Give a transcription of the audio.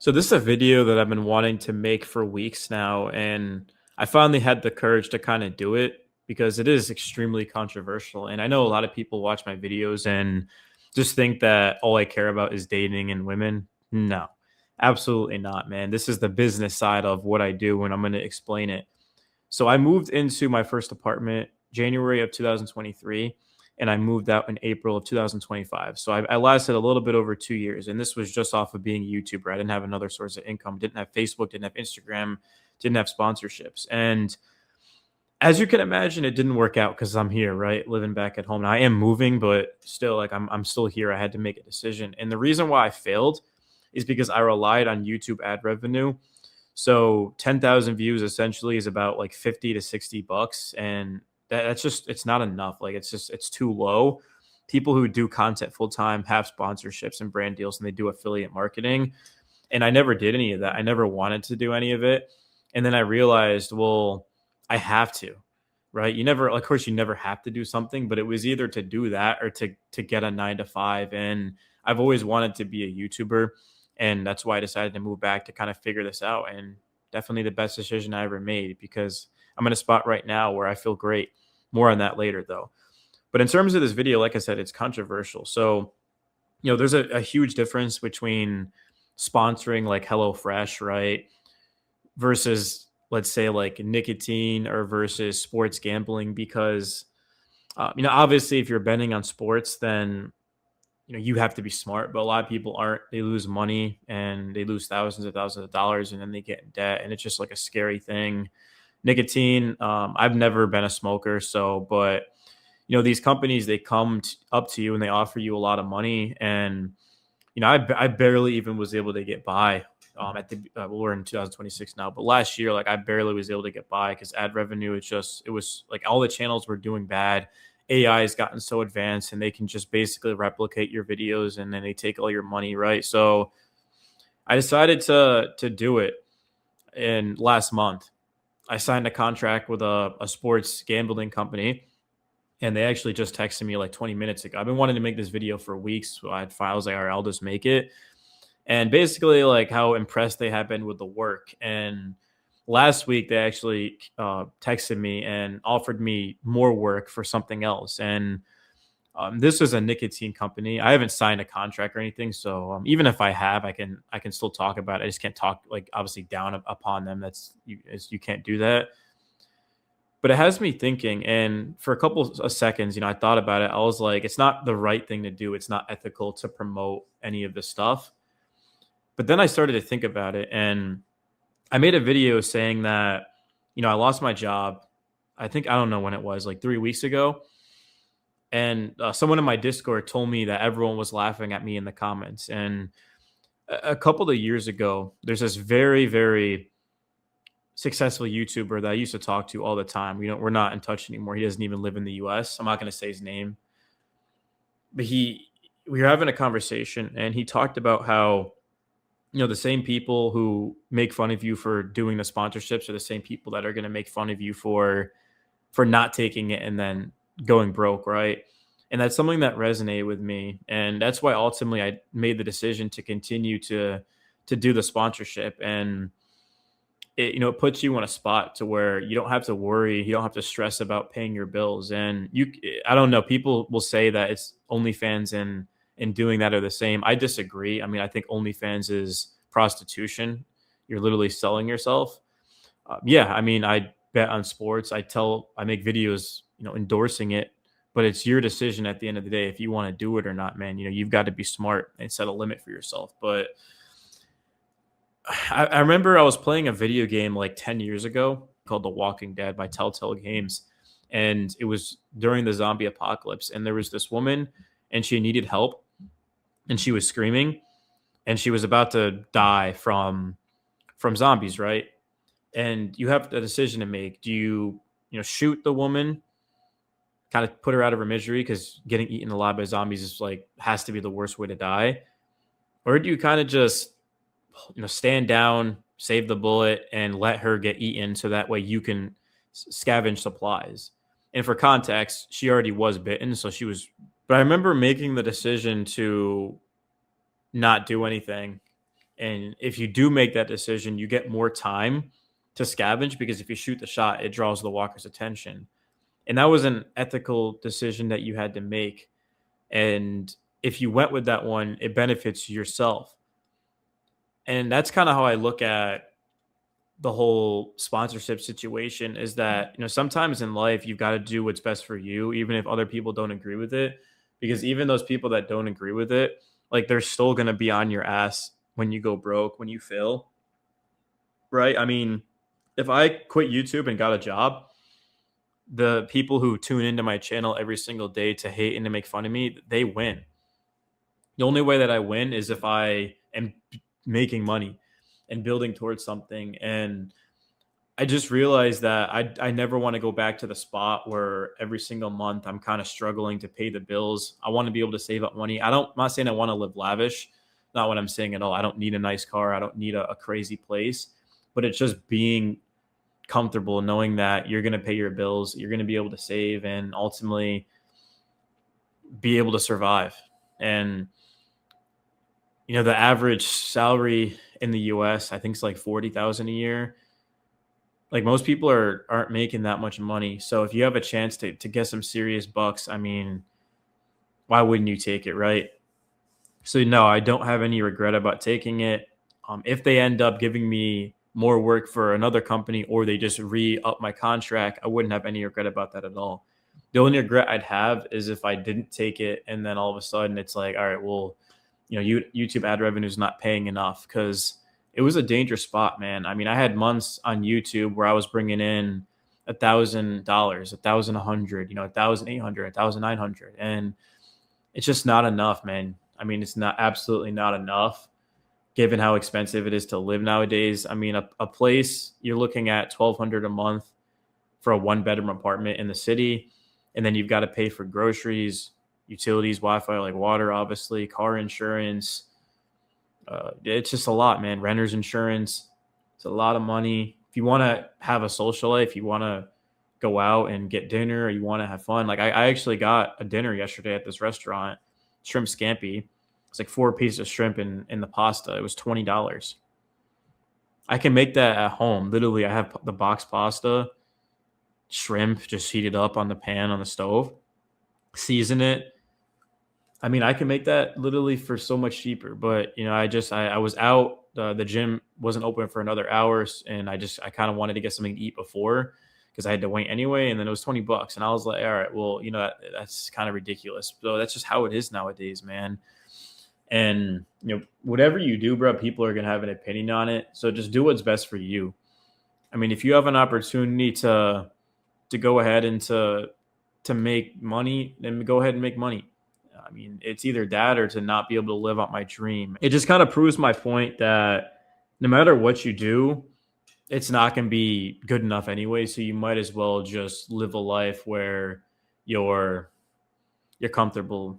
So this is a video that I've been wanting to make for weeks now, and I finally had the courage to kind of do it because it is extremely controversial. And I know a lot of people watch my videos and just think that all I care about is dating and women. No, absolutely not, man. This is the business side of what I do, and I'm going to explain it. So I moved into my first apartment January of 2023, and I moved out in April of 2025. So I lasted a little bit over 2 years, and this was just off of being a YouTuber. I didn't have another source of income, didn't have Facebook, didn't have Instagram, didn't have sponsorships. And as you can imagine, it didn't work out because I'm here, right? Living back at home. Now, I am moving, but still, like I'm still here. I had to make a decision. And the reason why I failed is because I relied on YouTube ad revenue. So 10,000 views essentially is about like 50 to 60 bucks. And that's just, it's not enough. Like it's too low. People who do content full time have sponsorships and brand deals and they do affiliate marketing. And I never did any of that. I never wanted to do any of it. And then I realized, well, I have to, right? You never, of course, you never have to do something, but it was either to do that or to get a 9 to 5. And I've always wanted to be a YouTuber, and that's why I decided to move back to kind of figure this out. And definitely the best decision I ever made because I'm in a spot right now where I feel great. More on that later, though. But in terms of this video, like I said, it's controversial. So there's a huge difference between sponsoring like HelloFresh, right? Versus, let's say, like nicotine or versus sports gambling. Because, obviously, if you're betting on sports, then, you have to be smart. But a lot of people aren't. They lose money and they lose thousands of dollars and then they get in debt. And it's just like a scary thing. Nicotine, I've never been a smoker. So, but these companies, they come up to you and they offer you a lot of money. And, I barely even was able to get by at the, well, we're in 2026 now, but last year, like I barely was able to get by because ad revenue, it was like all the channels were doing bad. AI has gotten so advanced and they can just basically replicate your videos and then they take all your money. Right. So I decided to do it. And last month, I signed a contract with a sports gambling company, and they actually just texted me like 20 minutes ago. I've been wanting to make this video for weeks. So I had files like, all right, I'll just make it. And basically, like how impressed they have been with the work. And last week, they actually texted me and offered me more work for something else. And this is a nicotine company. I haven't signed a contract or anything, so even if I have, I can still talk about it. I just can't talk like obviously down upon them. You can't do that. But it has me thinking, and for a couple of seconds, I thought about it. I was like, it's not the right thing to do. It's not ethical to promote any of this stuff. But then I started to think about it, and I made a video saying that, I lost my job. I don't know when it was, like 3 weeks ago. And someone in my Discord told me that everyone was laughing at me in the comments. And a couple of years ago, there's this very, very successful YouTuber that I used to talk to all the time. We're not in touch anymore. He doesn't even live in the US. I'm not going to say his name, but we were having a conversation and he talked about how, the same people who make fun of you for doing the sponsorships are the same people that are going to make fun of you for not taking it and then going broke, right? And that's something that resonated with me, and that's why ultimately I made the decision to continue to do the sponsorship. And it puts you in a spot to where you don't have to worry, you don't have to stress about paying your bills. And I don't know, people will say that it's OnlyFans and doing that are the same. I disagree. I mean, I think OnlyFans is prostitution. You're literally selling yourself. Yeah, I mean, I bet on sports. I make videos, endorsing it, but it's your decision at the end of the day if you want to do it or not, man. You've got to be smart and set a limit for yourself. But I remember I was playing a video game like 10 years ago called The Walking Dead by Telltale Games. And it was during the zombie apocalypse. And there was this woman and she needed help and she was screaming and she was about to die from zombies, right? And you have a decision to make. Do you shoot the woman, kind of put her out of her misery because getting eaten alive by zombies is like has to be the worst way to die? Or do you kind of just stand down, save the bullet, and let her get eaten so that way you can scavenge supplies? And for context, she already was bitten, so she was. But I remember making the decision to not do anything And if you do make that decision, you get more time to scavenge because if you shoot the shot, it draws the walker's attention. And that was an ethical decision that you had to make. And if you went with that one, it benefits yourself. And that's kind of how I look at the whole sponsorship situation is that, sometimes in life you've got to do what's best for you, even if other people don't agree with it. Because even those people that don't agree with it, like they're still going to be on your ass when you go broke, when you fail. Right. I mean, if I quit YouTube and got a job, the people who tune into my channel every single day to hate and to make fun of me, they win. The only way that I win is if I am making money and building towards something. And I just realized that I never want to go back to the spot where every single month I'm kind of struggling to pay the bills. I want to be able to save up money. I'm not saying I want to live lavish, not what I'm saying at all. I don't need a nice car. I don't need a crazy place, but it's just being comfortable knowing that you're going to pay your bills, you're going to be able to save, and ultimately be able to survive. And the average salary in the US, I think, is like 40,000 a year. Like most people aren't making that much money. So if you have a chance to get some serious bucks, I mean, why wouldn't you take it, right? So no, I don't have any regret about taking it. If they end up giving me more work for another company or they just re-up my contract, I wouldn't have any regret about that at all. The only regret I'd have is if I didn't take it and then all of a sudden it's like, all right, well, YouTube ad revenue is not paying enough, because it was a dangerous spot, man. I mean, I had months on YouTube where I was bringing in $1,000, 1,100, 1,800, 1,900, and it's just not enough, man. I mean, it's not absolutely not enough given how expensive it is to live nowadays. I mean, a place you're looking at 1,200 a month for a 1-bedroom apartment in the city, and then you've got to pay for groceries, utilities, Wi-Fi, like water, obviously, car insurance. It's just a lot, man. Renter's insurance. It's a lot of money. If you want to have a social life, you want to go out and get dinner, or you want to have fun. Like I actually got a dinner yesterday at this restaurant, shrimp scampi. It's like 4 pieces of shrimp in the pasta. It was $20. I can make that at home. Literally, I have the box pasta, shrimp just heated up on the pan on the stove, season it. I mean, I can make that literally for so much cheaper, but I was out. The gym wasn't open for another hour, and I kind of wanted to get something to eat before because I had to wait anyway. And then it was $20, and I was like, all right, well, that's kind of ridiculous. So that's just how it is nowadays, man. And whatever you do, bro, people are gonna have an opinion on it. So just do what's best for you. I mean, if you have an opportunity to go ahead and to make money, then go ahead and make money. I mean, it's either that or to not be able to live out my dream. It just kind of proves my point that no matter what you do, it's not going to be good enough anyway. So you might as well just live a life where you're comfortable